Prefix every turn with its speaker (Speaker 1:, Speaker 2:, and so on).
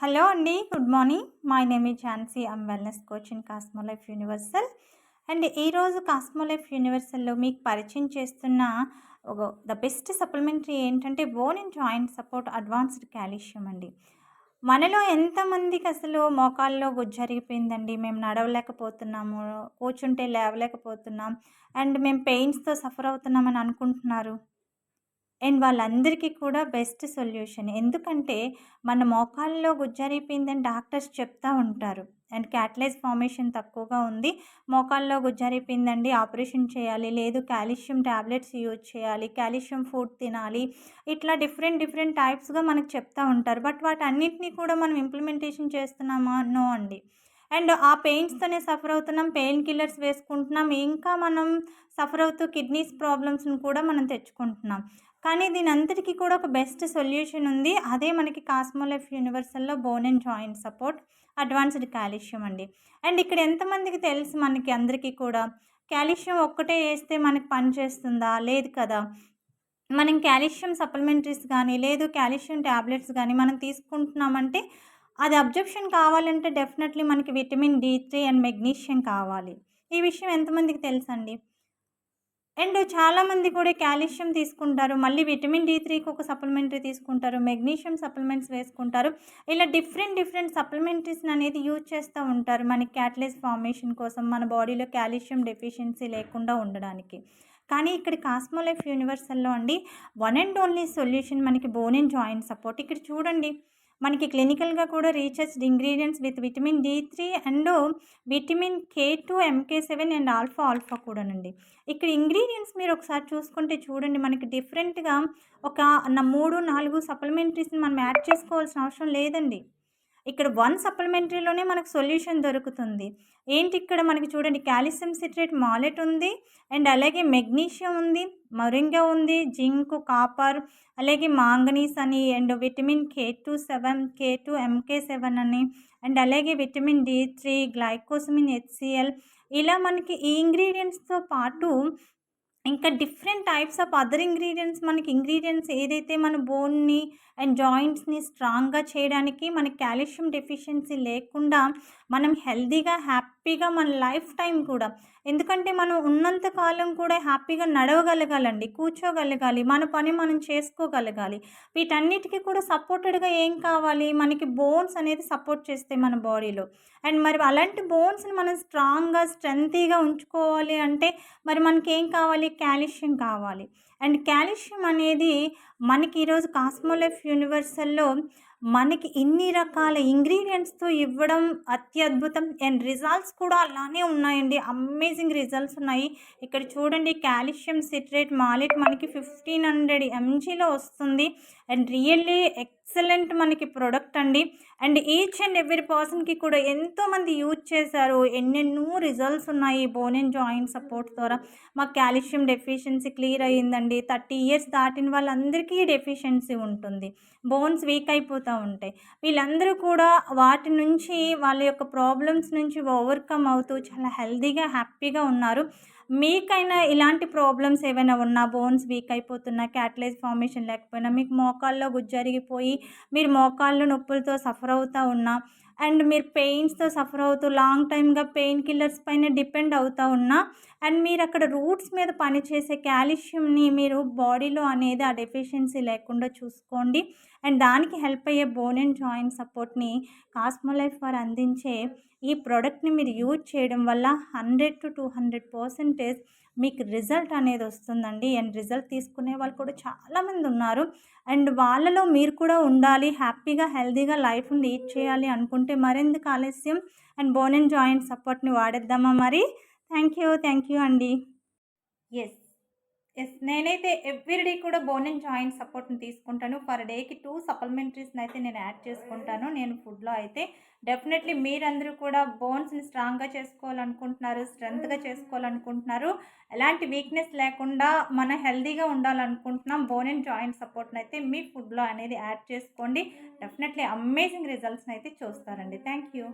Speaker 1: Hello అండి. Good morning. My name is Jhansi. I'm wellness coach in cosmo life universal. And ఈరోజు cosmo life యూనివర్సల్‌లో మీకు పరిచయం చేస్తున్న the best supplementary ఏంటంటే bone and joint support advanced calcium అండి. మనలో ఎంతమందికి అసలు మోకాల్లో గుజ్జరిగిపోయిందండి, మేము నడవలేకపోతున్నాము, కూర్చుంటే లేవలేకపోతున్నాం, అండ్ మేము పెయిన్స్‌తో సఫర్ అవుతున్నామని అనుకుంటున్నారు. అండ్ వాళ్ళందరికీ కూడా బెస్ట్ సొల్యూషన్. ఎందుకంటే మన మోకాల్లో గుజ్జరిగిపోయిందని డాక్టర్స్ చెప్తా ఉంటారు. అండ్ క్యాటలేజ్ ఫార్మేషన్ తక్కువగా ఉంది. మోకాల్లో గుజ్జరిగిపోయిందండి, ఆపరేషన్ చేయాలి, లేదు కాల్షియం టాబ్లెట్స్ యూజ్ చేయాలి, కాల్షియం ఫుడ్ తినాలి. ఇట్లా డిఫరెంట్ టైప్స్‌గా మనకు చెప్తా ఉంటారు. బట్ వాటన్నిటిని కూడా మనం ఇంప్లిమెంటేషన్ చేస్తున్నామా? నో అండి. అండ్ ఆ పెయిన్స్‌తోనే సఫర్ అవుతున్నాం. పెయిన్ కిల్లర్స్ వేసుకుంటున్నాం. ఇంకా మనం సఫర్ అవుతూ కిడ్నీస్ ప్రాబ్లమ్స్‌ని కూడా మనం తెచ్చుకుంటున్నాం. కానీ దీనంతటికి కూడా ఒక బెస్ట్ సొల్యూషన్ ఉంది. అదే మనకి కాస్మో లైఫ్ యూనివర్సల్‌లో bone and joint support advanced calcium అండి. అండ్ ఇక్కడ ఎంతమందికి తెలుసు మనకి అందరికీ కూడా కాల్షియం ఒక్కటే ఏస్తే మనకి పనిచేస్తుందా? లేదు కదా! మనం కాల్షియం సప్లిమెంటరీస్ గానీ, లేదు కాల్షియం టాబ్లెట్స్ గానీ మనం తీసుకుంటున్నామంటే అది అబ్జర్ప్షన్ కావాలంటే డెఫినెట్‌లీ మనకి విటమిన్ డి3 అండ్ మెగ్నీషియం కావాలి. ఈ విషయం ఎంతమందికి తెలుసండి? అండ్ చాలామంది కూడా కాల్షియం తీసుకుంటారు. మళ్ళీ విటమిన్ డి3కి ఒక సప్లిమెంటరీ తీసుకుంటారు. మెగ్నీషియం సప్లిమెంట్స్ వేసుకుంటారు. ఇలా డిఫరెంట్ సప్లిమెంటరీస్‌ని అనేది యూజ్ చేస్తూ ఉంటారు. మనకి క్యాటలేజ్ ఫార్మేషన్ కోసం, మన బాడీలో కాల్షియం డెఫిషియన్సీ లేకుండా ఉండడానికి. కానీ ఇక్కడ కాస్మో లైఫ్ యూనివర్సల్‌లో అండి వన్ అండ్ ఓన్లీ సొల్యూషన్ మనకి బోన్ అండ్ జాయింట్ సపోర్ట్. ఇక్కడ చూడండి, మనకి క్లినికల్‌గా కూడా researched ingredients with vitamin D three and vitamin K two, MK seven and alpha కూడానండి. ఇక్కడ ఇంగ్రీడియెంట్స్ మీరు ఒకసారి చూసుకుంటే చూడండి, మనకి డిఫరెంట్‌గా ఒక 3, 4 సప్లిమెంటరీస్‌ని మనం యాడ్ చేసుకోవాల్సిన అవసరం లేదండి. ఇక్కడ వన్ సప్లిమెంటరీలోనే మనకు సొల్యూషన్ దొరుకుతుంది. ఏంటి ఇక్కడ మనకి చూడండి, కాల్షియం సిట్రేట్ మాలెట్ ఉంది. అండ్ అలాగే మెగ్నీషియం ఉంది, మొరింగా ఉంది, జింక్, కాపర్, అలాగే మాంగనీస్ అని, అండ్ విటమిన్ కే2, ఎంకే7 అని, అండ్ అలాగే విటమిన్ డి3, గ్లైకోసమిన్ హెచ్‌సిఎల్. ఇలా మనకి ఈ ఇంగ్రీడియెంట్స్‌తో పాటు ఇంకా different types of other ingredients ఏదైతే మన బోన్‌ని అండ్ జాయింట్స్‌ని స్ట్రాంగ్‌గా చేయడానికి, మనకి కాల్షియం డెఫిషియన్సీ లేకుండా మనం హెల్తీగా, హ్యాపీగా మన లైఫ్ టైం కూడా, ఎందుకంటే మనం ఉన్నంత కాలం కూడా హ్యాపీగా నడవగలగాలండి, కూర్చోగలగాలి, మన పని మనం చేసుకోగలగాలి. వీటన్నిటికీ కూడా సపోర్టెడ్‌గా ఏం కావాలి? మనకి బోన్స్ అనేది సపోర్ట్ చేస్తాయి మన బాడీలో. అండ్ మరి అలాంటి బోన్స్‌ని మనం స్ట్రాంగ్‌గా, స్ట్రెంతీగా ఉంచుకోవాలి అంటే మరి మనకేం కావాలి? కాల్షియం కావాలి. అండ్ కాల్షియం అనేది మనకి ఈరోజు కాస్మో లైఫ్ యూనివర్సల్‌లో మనకి ఇన్ని రకాల ఇంగ్రీడియెంట్స్‌తో ఇవ్వడం అత్యద్భుతం. అండ్ రిజల్ట్స్ కూడా అలానే ఉన్నాయండి. అమేజింగ్ రిజల్ట్స్ ఉన్నాయి. ఇక్కడ చూడండి, కాల్షియం సిట్రేట్ మాలెట్ మనకి 1500 ఎంజీలో వస్తుంది. అండ్ రియల్లీ ఎక్సలెంట్ మనకి ప్రొడక్ట్ అండి. అండ్ ఈచ్ అండ్ ఎవ్రీ పర్సన్‌కి కూడా ఎంతోమంది యూజ్ చేశారు. ఎన్నెన్నో రిజల్ట్స్ ఉన్నాయి బోన్ అండ్ జాయింట్ సపోర్ట్ ద్వారా. మాకు కాల్షియం డెఫిషియన్సీ క్లియర్ అయ్యిందండి. 30 ఇయర్స్ దాటిన వాళ్ళందరికీ డెఫిషియన్సీ ఉంటుంది. బోన్స్ వీక్ అయిపోతూ ఉంటాయి. వీళ్ళందరూ కూడా వాటి నుంచి, వాళ్ళ యొక్క ప్రాబ్లమ్స్ నుంచి ఓవర్‌కమ్ అవుతూ చాలా హెల్తీగా, హ్యాపీగా ఉన్నారు. మీకైనా ఇలాంటి ప్రాబ్లమ్స్ ఏవైనా ఉన్నా, బోన్స్ వీక్ అయిపోతున్నా, క్యాటలేజ్ ఫార్మేషన్ లేకపోయినా, మీకు మోకాల్లో గుజ్జరిగిపోయి మీరు మోకాళ్ళు నొప్పులతో సఫర్ అవుతూ ఉన్నా, అండ్ మీరు పెయిన్స్‌తో సఫర్ అవుతూ లాంగ్ టైమ్‌గా పెయిన్ కిల్లర్స్ పైన డిపెండ్ అవుతూ ఉన్నా, అండ్ మీరు అక్కడ రూట్స్ మీద పనిచేసే కాల్షియంని మీరు బాడీలో అనేది ఆ డెఫిషియన్సీ లేకుండా చూసుకోండి. అండ్ దానికి హెల్ప్ అయ్యే బోన్ అండ్ జాయింట్ సపోర్ట్‌ని కాస్మో లైఫ్ వారు అందించే ఈ ప్రోడక్ట్‌ని మీరు యూజ్ చేయడం వల్ల 100-200% మీకు రిజల్ట్ అనేది వస్తుందండి. అండ్ రిజల్ట్ తీసుకునే వాళ్ళు కూడా చాలామంది ఉన్నారు. అండ్ వాళ్ళలో మీరు కూడా ఉండాలి, హ్యాపీగా, హెల్తీగా లైఫ్‌ని లీడ్ చేయాలి అనుకుంటే మరెందుకు ఆలస్యం? అండ్ బోన్ అండ్ జాయింట్ సపోర్ట్‌ని వాడేద్దామా మరి? థ్యాంక్ యూ అండి. యెస్. నేనైతే ఎవ్రీడే కూడా బోన్ అండ్ జాయింట్ సపోర్ట్‌ని తీసుకుంటాను. పర్ డేకి 2 సప్లిమెంటరీస్‌నైతే నేను యాడ్ చేసుకుంటాను. నేను ఫుడ్‌లో అయితే డెఫినెట్‌లీ మీరందరూ కూడా బోన్స్‌ని స్ట్రాంగ్‌గా చేసుకోవాలనుకుంటున్నారు, స్ట్రెంగ్త్‌గా చేసుకోవాలనుకుంటున్నారు, ఎలాంటి వీక్‌నెస్ లేకుండా మన హెల్తీగా ఉండాలనుకుంటున్నాం. బోన్ అండ్ జాయింట్ సపోర్ట్‌నైతే మీ ఫుడ్‌లో అనేది యాడ్ చేసుకోండి. డెఫినెట్‌లీ అమేజింగ్ రిజల్ట్స్‌నైతే చూస్తారండి. Thank you.